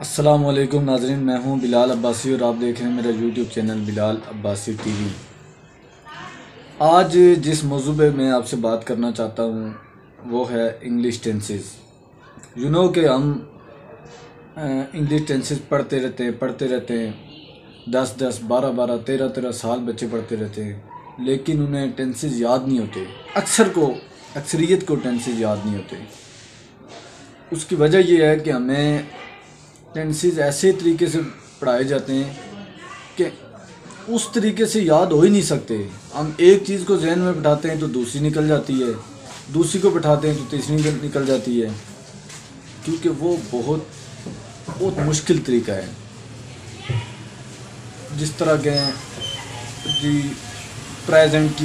अस्सलाम वालेकुम नाज़रीन, मैं हूं बिलाल अब्बासी और आप देख रहे हैं मेरा YouTube channel Bilal Abbasi TV. आज जिस मौजू पे मैं आपसे बात करना चाहता हूं वो है इंग्लिश टेंसेस। कि हम इंग्लिश टेंसेस पढ़ते रहते हैं 10-10, 12-12, 13-13 साल बच्चे पढ़ते रहते हैं, लेकिन उन्हें टेंसेस याद नहीं होते। अक्सरियत को टेंसेस याद नहीं होते। उसकी वजह यह है कि हमें टेंसेस ऐसे तरीके से पढ़ाए जाते हैं कि उस तरीके से याद हो ही नहीं सकते। हम एक चीज़ को जहन में बिठाते हैं तो दूसरी निकल जाती है, दूसरी को बिठाते हैं तो तीसरी निकल जाती है, क्योंकि वो बहुत बहुत मुश्किल तरीका है। जिस तरह के जी present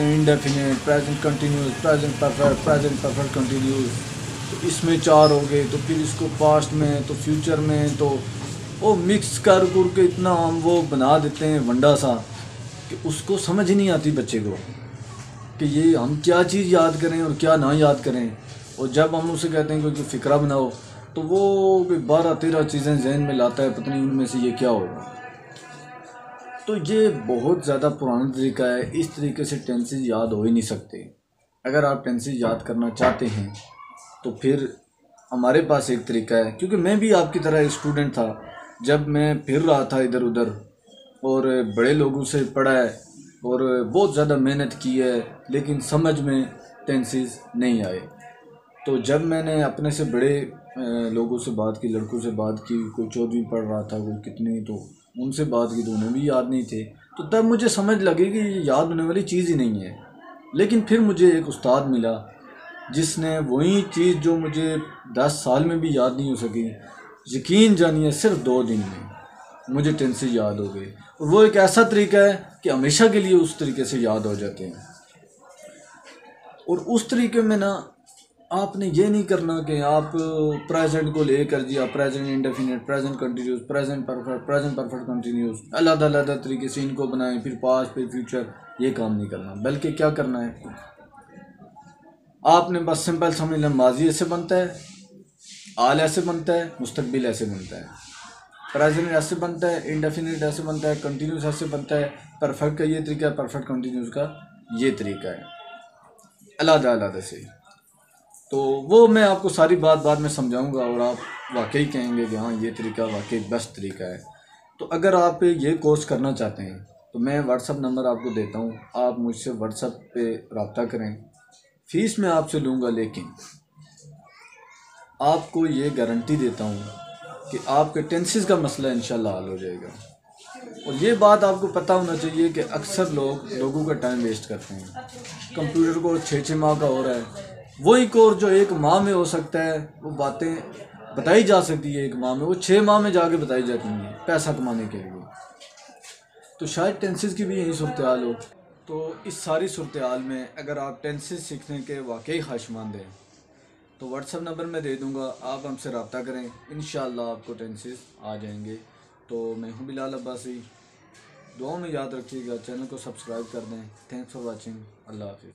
indefinite, present continuous, present perfect continuous, तो इसमें चार हो गए, तो फिर इसको पास्ट में, तो फ्यूचर में, तो वो मिक्स कर के इतना हम वो बना देते हैं वंडा सा कि उसको समझ ही नहीं आती बच्चे को कि ये हम क्या चीज़ याद करें और क्या ना याद करें। और जब हम उसे कहते हैं कोई फ़िक्रा बनाओ तो वो 12-13 चीज़ें जहन में लाता है, पता नहीं उनमें से ये क्या होगा। तो ये बहुत ज़्यादा पुराना तरीका है। इस तरीके से टेंसेस याद हो ही नहीं सकते। अगर आप टेंसेस याद करना चाहते हैं तो फिर हमारे पास एक तरीका है, क्योंकि मैं भी आपकी तरह एक स्टूडेंट था। जब मैं फिर रहा था इधर उधर और बड़े लोगों से पढ़ा है और बहुत ज़्यादा मेहनत की है, लेकिन समझ में टेंसेस नहीं आए। तो जब मैंने अपने से बड़े लोगों से बात की, लड़कों से बात की, कोई 14वीं पढ़ रहा था, कोई कितनी, तो उनसे बात की तो उन्हें भी याद नहीं थे। तो तब मुझे समझ लगी कि ये याद होने वाली चीज़ ही नहीं है। लेकिन फिर मुझे एक उस्ताद मिला जिसने वही चीज़ जो मुझे 10 साल में भी याद नहीं हो सकी, यकीन जानिए सिर्फ 2 दिन में मुझे टेंसेस याद हो गए। और वो एक ऐसा तरीका है कि हमेशा के लिए उस तरीके से याद हो जाते हैं। और उस तरीके में ना आपने ये नहीं करना कि आप प्रेजेंट को लेकर जी आप present indefinite, present continuous, present perfect continuous अलग अलग तरीके से इनको बनाएं, फिर पास्ट, फिर फ्यूचर। ये काम नहीं करना, बल्कि क्या करना है, आपने बस सिंपल समझ लें माजी ऐसे बनता है, आल ऐसे बनता है, मुस्तकबिल ऐसे बनता है, प्रेजेंट ऐसे बनता है, इंडेफिनिट ऐसे बनता है, कंटिन्यूस ऐसे बनता है, परफेक्ट का ये तरीका है, परफेक्ट कंटिन्यूस का ये तरीका है, अलग अलग ऐसे। तो वो मैं आपको सारी बात बाद में समझाऊंगा और आप वाकई कहेंगे कि हाँ ये तरीका वाकई बेस्ट तरीका है। तो अगर आप ये कोर्स करना चाहते हैं तो मैं व्हाट्सअप नंबर आपको देता हूँ, आप मुझसे व्हाट्सअप पे रब्ता करें। फ़ीस मैं आपसे लूँगा, लेकिन आपको ये गारंटी देता हूँ कि आपके टेंसेस का मसला इंशाल्लाह हल हो जाएगा। और ये बात आपको पता होना चाहिए कि अक्सर लोगों का टाइम वेस्ट करते हैं। कंप्यूटर को 6-6 माह का हो रहा है, वही कोर्स जो 1 माह में हो सकता है, वो बातें बताई जा सकती है 1 माह में, वो 6 माह में जाके बताई जाती हैं पैसा कमाने के लिए। तो शायद टेंसेस की भी यही सूरत हाल हो। तो इस सारी सूरत हाल में अगर आप टेंसेस सीखने के वाकई ख्वाहिशमंद हैं तो व्हाट्सअप नंबर मैं दे दूंगा, आप हमसे रब्ता करें, इंशाल्लाह आपको टेंसेस आ जाएंगे। तो मैं हूं बिलाल अब्बासी, दुआ में याद रखिएगा, चैनल को सब्सक्राइब कर दें। थैंक्स फॉर वाचिंग, अल्लाह हाफिज़।